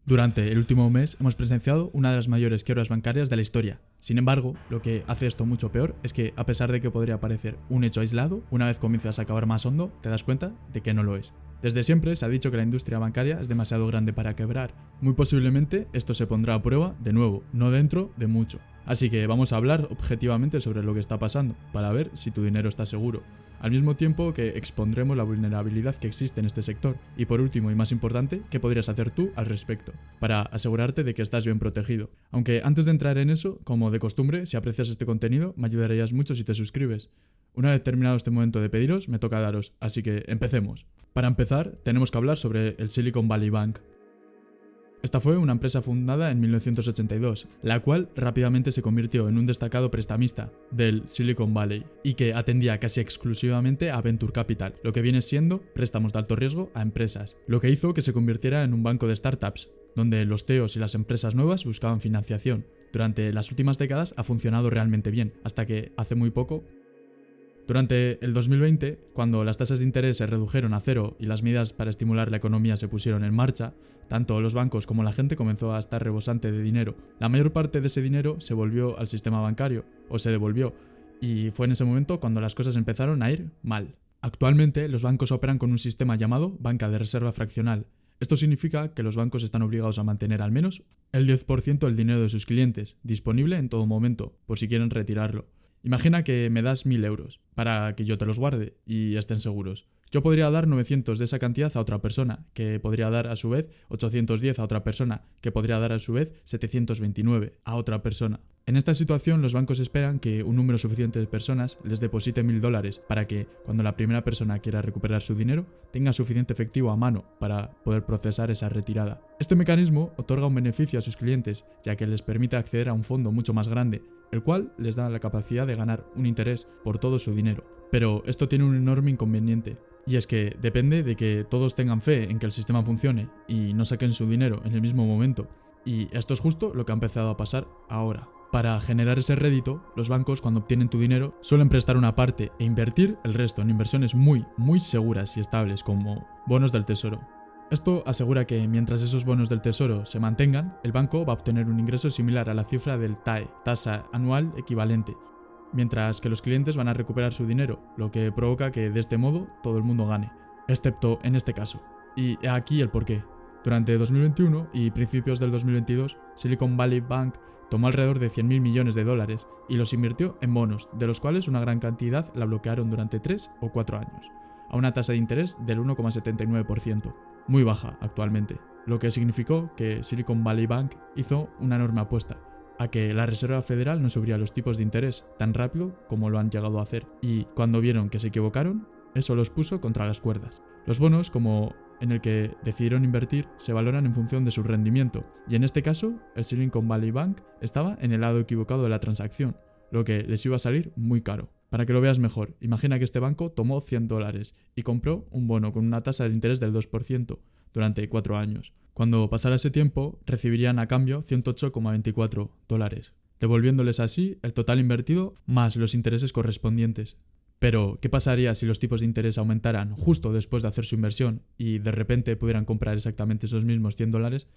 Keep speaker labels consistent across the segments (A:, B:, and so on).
A: Durante el último mes hemos presenciado una de las mayores quiebras bancarias de la historia. Sin embargo, lo que hace esto mucho peor es que, a pesar de que podría parecer un hecho aislado, una vez comienzas a cavar más hondo, te das cuenta de que no lo es. Desde siempre se ha dicho que la industria bancaria es demasiado grande para quebrar. Muy posiblemente esto se pondrá a prueba de nuevo, no dentro de mucho. Así que vamos a hablar objetivamente sobre lo que está pasando, para ver si tu dinero está seguro. Al mismo tiempo que expondremos la vulnerabilidad que existe en este sector. Y por último y más importante, ¿qué podrías hacer tú al respecto? Para asegurarte de que estás bien protegido. Aunque antes de entrar en eso, como de costumbre, si aprecias este contenido, me ayudarías mucho si te suscribes. Una vez terminado este momento de pediros, me toca daros, así que empecemos. Para empezar, tenemos que hablar sobre el Silicon Valley Bank. Esta fue una empresa fundada en 1982, la cual rápidamente se convirtió en un destacado prestamista del Silicon Valley y que atendía casi exclusivamente a Venture Capital, lo que viene siendo préstamos de alto riesgo a empresas, lo que hizo que se convirtiera en un banco de startups, donde los CEOs y las empresas nuevas buscaban financiación. Durante las últimas décadas ha funcionado realmente bien, hasta que hace muy poco. Durante el 2020, cuando las tasas de interés se redujeron a cero y las medidas para estimular la economía se pusieron en marcha, tanto los bancos como la gente comenzó a estar rebosante de dinero. La mayor parte de ese dinero se volvió al sistema bancario, o se devolvió, y fue en ese momento cuando las cosas empezaron a ir mal. Actualmente, los bancos operan con un sistema llamado banca de reserva fraccional. Esto significa que los bancos están obligados a mantener al menos el 10% del dinero de sus clientes, disponible en todo momento, por si quieren retirarlo. Imagina que me das 1.000 euros para que yo te los guarde y estén seguros. Yo podría dar 900 de esa cantidad a otra persona, que podría dar a su vez 810 a otra persona, que podría dar a su vez 729 a otra persona. En esta situación, los bancos esperan que un número suficiente de personas les deposite 1.000 dólares para que, cuando la primera persona quiera recuperar su dinero, tenga suficiente efectivo a mano para poder procesar esa retirada. Este mecanismo otorga un beneficio a sus clientes, ya que les permite acceder a un fondo mucho más grande, el cual les da la capacidad de ganar un interés por todo su dinero. Pero esto tiene un enorme inconveniente, y es que depende de que todos tengan fe en que el sistema funcione y no saquen su dinero en el mismo momento. Y esto es justo lo que ha empezado a pasar ahora. Para generar ese rédito, los bancos, cuando obtienen tu dinero, suelen prestar una parte e invertir el resto en inversiones muy seguras y estables, como bonos del tesoro. Esto asegura que mientras esos bonos del tesoro se mantengan, el banco va a obtener un ingreso similar a la cifra del TAE, tasa anual equivalente, mientras que los clientes van a recuperar su dinero, lo que provoca que de este modo todo el mundo gane, excepto en este caso. Y aquí el porqué. Durante 2021 y principios del 2022, Silicon Valley Bank tomó alrededor de 100.000 millones de dólares y los invirtió en bonos, de los cuales una gran cantidad la bloquearon durante 3 o 4 años, a una tasa de interés del 1,79%, muy baja actualmente, lo que significó que Silicon Valley Bank hizo una enorme apuesta a que la Reserva Federal no subiría los tipos de interés tan rápido como lo han llegado a hacer, y cuando vieron que se equivocaron, eso los puso contra las cuerdas. Los bonos, como en el que decidieron invertir, se valoran en función de su rendimiento, y en este caso, el Silicon Valley Bank estaba en el lado equivocado de la transacción, lo que les iba a salir muy caro. Para que lo veas mejor, imagina que este banco tomó 100 dólares y compró un bono con una tasa de interés del 2% durante 4 años. Cuando pasara ese tiempo, recibirían a cambio 108,24 dólares, devolviéndoles así el total invertido más los intereses correspondientes. Pero, ¿qué pasaría si los tipos de interés aumentaran justo después de hacer su inversión y de repente pudieran comprar exactamente esos mismos 100 dólares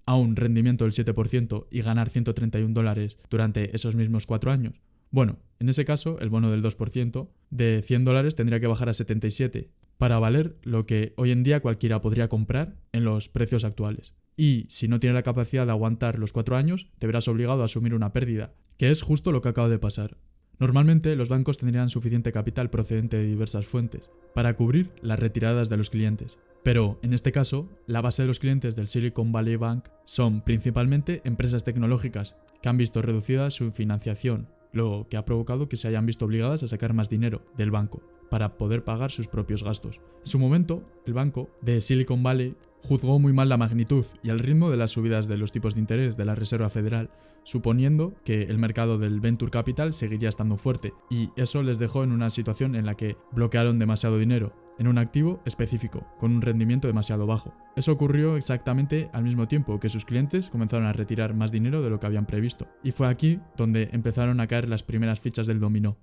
A: a un rendimiento del 7% y ganar 131 dólares durante esos mismos 4 años? Bueno, en ese caso, el bono del 2% de 100 dólares tendría que bajar a 77 para valer lo que hoy en día cualquiera podría comprar en los precios actuales. Y si no tiene la capacidad de aguantar los 4 años, te verás obligado a asumir una pérdida, que es justo lo que acaba de pasar. Normalmente, los bancos tendrían suficiente capital procedente de diversas fuentes para cubrir las retiradas de los clientes. Pero, en este caso, la base de los clientes del Silicon Valley Bank son principalmente empresas tecnológicas que han visto reducida su financiación, lo que ha provocado que se hayan visto obligadas a sacar más dinero del banco para poder pagar sus propios gastos. En su momento, el banco de Silicon Valley juzgó muy mal la magnitud y el ritmo de las subidas de los tipos de interés de la Reserva Federal, suponiendo que el mercado del Venture Capital seguiría estando fuerte, y eso les dejó en una situación en la que bloquearon demasiado dinero en un activo específico, con un rendimiento demasiado bajo. Eso ocurrió exactamente al mismo tiempo que sus clientes comenzaron a retirar más dinero de lo que habían previsto, y fue aquí donde empezaron a caer las primeras fichas del dominó.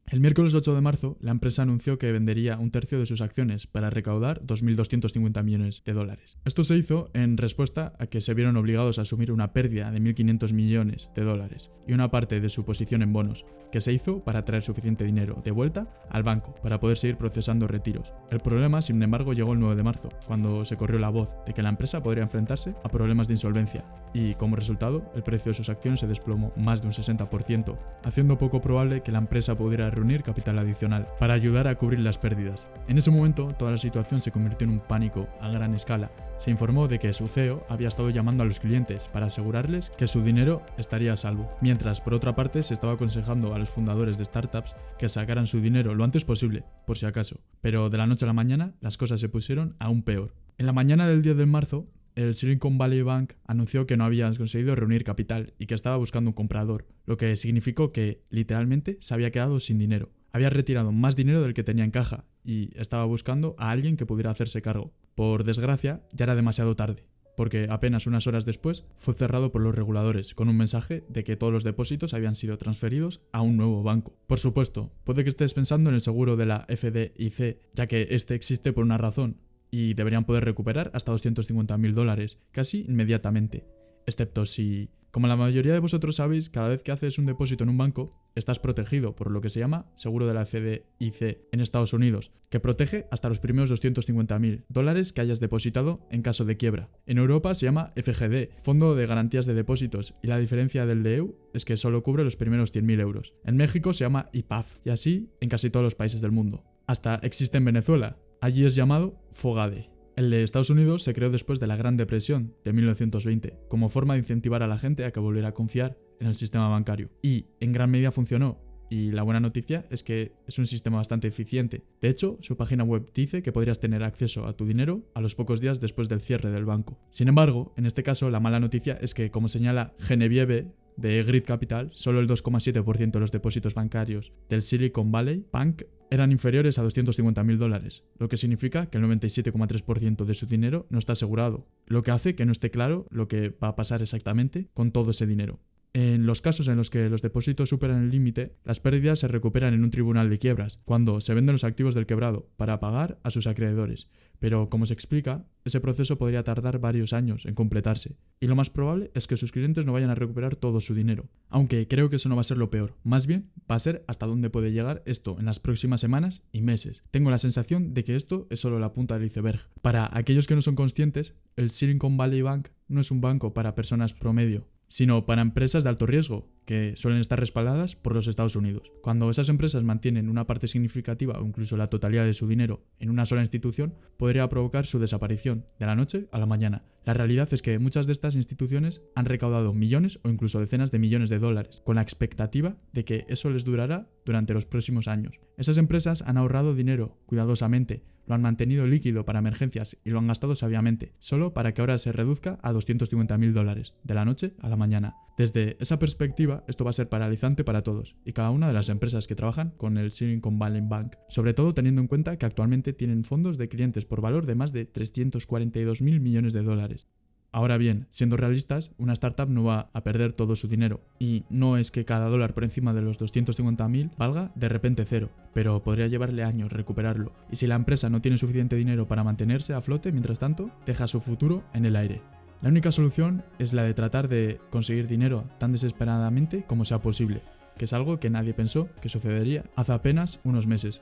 A: El miércoles 8 de marzo, la empresa anunció que vendería un tercio de sus acciones para recaudar 2.250 millones de dólares. Esto se hizo en respuesta a que se vieron obligados a asumir una pérdida de 1.500 millones de dólares y una parte de su posición en bonos, que se hizo para traer suficiente dinero de vuelta al banco para poder seguir procesando retiros. El problema, sin embargo, llegó el 9 de marzo, cuando se corrió la voz de que la empresa podría enfrentarse a problemas de insolvencia y, como resultado, el precio de sus acciones se desplomó más de un 60%, haciendo poco probable que la empresa pudiera reunir capital adicional para ayudar a cubrir las pérdidas. En ese momento, toda la situación se convirtió en un pánico a gran escala. Se informó de que su CEO había estado llamando a los clientes para asegurarles que su dinero estaría a salvo, mientras por otra parte se estaba aconsejando a los fundadores de startups que sacaran su dinero lo antes posible, por si acaso. Pero de la noche a la mañana las cosas se pusieron aún peor. En la mañana del 10 de marzo, el Silicon Valley Bank anunció que no habían conseguido reunir capital y que estaba buscando un comprador, lo que significó que, literalmente, se había quedado sin dinero. Había retirado más dinero del que tenía en caja y estaba buscando a alguien que pudiera hacerse cargo. Por desgracia, ya era demasiado tarde, porque apenas unas horas después fue cerrado por los reguladores con un mensaje de que todos los depósitos habían sido transferidos a un nuevo banco. Por supuesto, puede que estés pensando en el seguro de la FDIC, ya que este existe por una razón, y deberían poder recuperar hasta 250.000 dólares casi inmediatamente, excepto si, como la mayoría de vosotros sabéis, cada vez que haces un depósito en un banco, estás protegido por lo que se llama seguro de la FDIC en Estados Unidos, que protege hasta los primeros 250.000 dólares que hayas depositado en caso de quiebra. En Europa se llama FGD, Fondo de Garantías de Depósitos, y la diferencia del de EU es que solo cubre los primeros 100.000 euros. En México se llama IPAF, y así en casi todos los países del mundo. Hasta existe en Venezuela. Allí es llamado FOGADE. El de Estados Unidos se creó después de la Gran Depresión de 1920, como forma de incentivar a la gente a que volviera a confiar en el sistema bancario. Y en gran medida funcionó. Y la buena noticia es que es un sistema bastante eficiente. De hecho, su página web dice que podrías tener acceso a tu dinero a los pocos días después del cierre del banco. Sin embargo, en este caso, la mala noticia es que, como señala Genevieve de Grid Capital, solo el 2,7% de los depósitos bancarios del Silicon Valley Bank eran inferiores a 250.000 dólares, lo que significa que el 97,3% de su dinero no está asegurado, lo que hace que no esté claro lo que va a pasar exactamente con todo ese dinero. En los casos en los que los depósitos superan el límite, las pérdidas se recuperan en un tribunal de quiebras, cuando se venden los activos del quebrado para pagar a sus acreedores. Pero, como se explica, ese proceso podría tardar varios años en completarse, y lo más probable es que sus clientes no vayan a recuperar todo su dinero. Aunque creo que eso no va a ser lo peor, más bien va a ser hasta dónde puede llegar esto en las próximas semanas y meses. Tengo la sensación de que esto es solo la punta del iceberg. Para aquellos que no son conscientes, el Silicon Valley Bank no es un banco para personas promedio, sino para empresas de alto riesgo, que suelen estar respaldadas por los Estados Unidos. Cuando esas empresas mantienen una parte significativa o incluso la totalidad de su dinero en una sola institución, podría provocar su desaparición de la noche a la mañana. La realidad es que muchas de estas instituciones han recaudado millones o incluso decenas de millones de dólares, con la expectativa de que eso les durará durante los próximos años. Esas empresas han ahorrado dinero cuidadosamente, lo han mantenido líquido para emergencias y lo han gastado sabiamente, solo para que ahora se reduzca a 250.000 dólares, de la noche a la mañana. Desde esa perspectiva, esto va a ser paralizante para todos y cada una de las empresas que trabajan con el Silicon Valley Bank, sobre todo teniendo en cuenta que actualmente tienen fondos de clientes por valor de más de 342.000 millones de dólares. Ahora bien, siendo realistas, una startup no va a perder todo su dinero, y no es que cada dólar por encima de los 250.000 valga de repente cero, pero podría llevarle años recuperarlo, y si la empresa no tiene suficiente dinero para mantenerse a flote, mientras tanto, deja su futuro en el aire. La única solución es la de tratar de conseguir dinero tan desesperadamente como sea posible, que es algo que nadie pensó que sucedería hace apenas unos meses.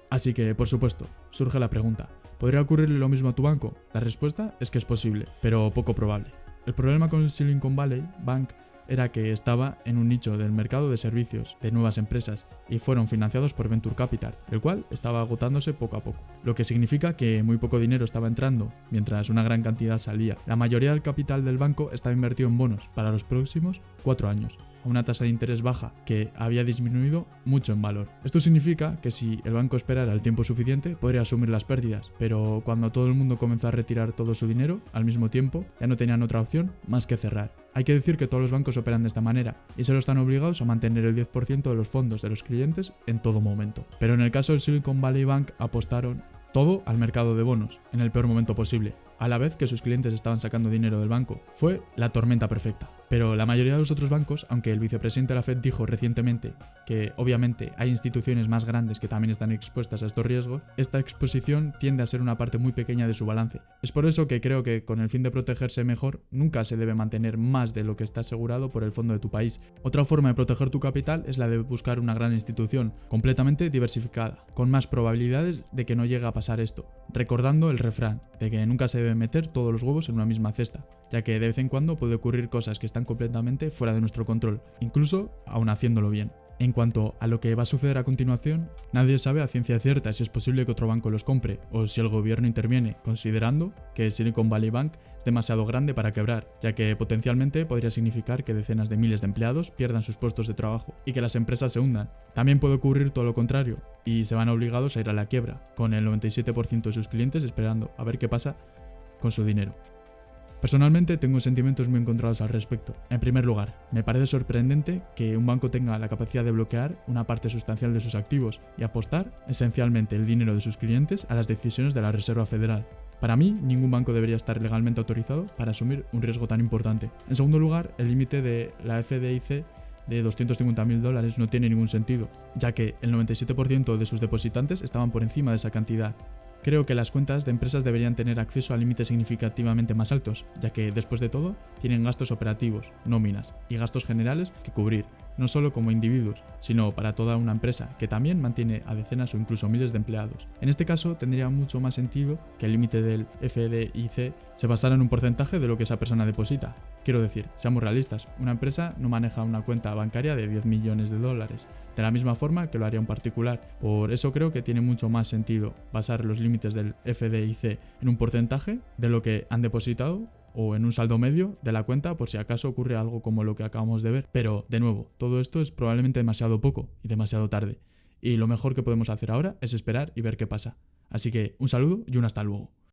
A: Así que, por supuesto, surge la pregunta: ¿podría ocurrirle lo mismo a tu banco? La respuesta es que es posible, pero poco probable. El problema con el Silicon Valley Bank era que estaba en un nicho del mercado de servicios de nuevas empresas y fueron financiados por Venture Capital, el cual estaba agotándose poco a poco, lo que significa que muy poco dinero estaba entrando, mientras una gran cantidad salía. La mayoría del capital del banco estaba invertido en bonos para los próximos 4 años, a una tasa de interés baja que había disminuido mucho en valor. Esto significa que si el banco esperara el tiempo suficiente, podría asumir las pérdidas, pero cuando todo el mundo comenzó a retirar todo su dinero al mismo tiempo, ya no tenían otra opción más que cerrar. Hay que decir que todos los bancos operan de esta manera y solo están obligados a mantener el 10% de los fondos de los clientes en todo momento. Pero en el caso del Silicon Valley Bank apostaron todo al mercado de bonos, en el peor momento posible. a la vez que sus clientes estaban sacando dinero del banco. Fue la tormenta perfecta. Pero la mayoría de los otros bancos, aunque el vicepresidente de la Fed dijo recientemente que obviamente hay instituciones más grandes que también están expuestas a estos riesgos, esta exposición tiende a ser una parte muy pequeña de su balance. Es por eso que creo que con el fin de protegerse mejor, nunca se debe mantener más de lo que está asegurado por el fondo de tu país. Otra forma de proteger tu capital es la de buscar una gran institución, completamente diversificada, con más probabilidades de que no llegue a pasar esto, recordando el refrán de que nunca se debe meter todos los huevos en una misma cesta, ya que de vez en cuando puede ocurrir cosas que están completamente fuera de nuestro control, incluso aún haciéndolo bien. En cuanto a lo que va a suceder a continuación, nadie sabe a ciencia cierta si es posible que otro banco los compre o si el gobierno interviene, considerando que Silicon Valley Bank es demasiado grande para quebrar, ya que potencialmente podría significar que decenas de miles de empleados pierdan sus puestos de trabajo y que las empresas se hundan. También puede ocurrir todo lo contrario y se van obligados a ir a la quiebra, con el 97% de sus clientes esperando a ver qué pasa con su dinero. Personalmente tengo sentimientos muy encontrados al respecto. En primer lugar, me parece sorprendente que un banco tenga la capacidad de bloquear una parte sustancial de sus activos y apostar esencialmente el dinero de sus clientes a las decisiones de la Reserva Federal. Para mí, ningún banco debería estar legalmente autorizado para asumir un riesgo tan importante. En segundo lugar, el límite de la FDIC de $250.000 no tiene ningún sentido, ya que el 97% de sus depositantes estaban por encima de esa cantidad. Creo que las cuentas de empresas deberían tener acceso a límites significativamente más altos, ya que, después de todo, tienen gastos operativos, nóminas y gastos generales que cubrir, no solo como individuos, sino para toda una empresa, que también mantiene a decenas o incluso miles de empleados. En este caso, tendría mucho más sentido que el límite del FDIC se basara en un porcentaje de lo que esa persona deposita. Quiero decir, seamos realistas, una empresa no maneja una cuenta bancaria de $10 millones, de la misma forma que lo haría un particular. Por eso creo que tiene mucho más sentido basar los límites del FDIC en un porcentaje de lo que han depositado o en un saldo medio de la cuenta por si acaso ocurre algo como lo que acabamos de ver. Pero, de nuevo, todo esto es probablemente demasiado poco y demasiado tarde. Y lo mejor que podemos hacer ahora es esperar y ver qué pasa. Así que un saludo y un hasta luego.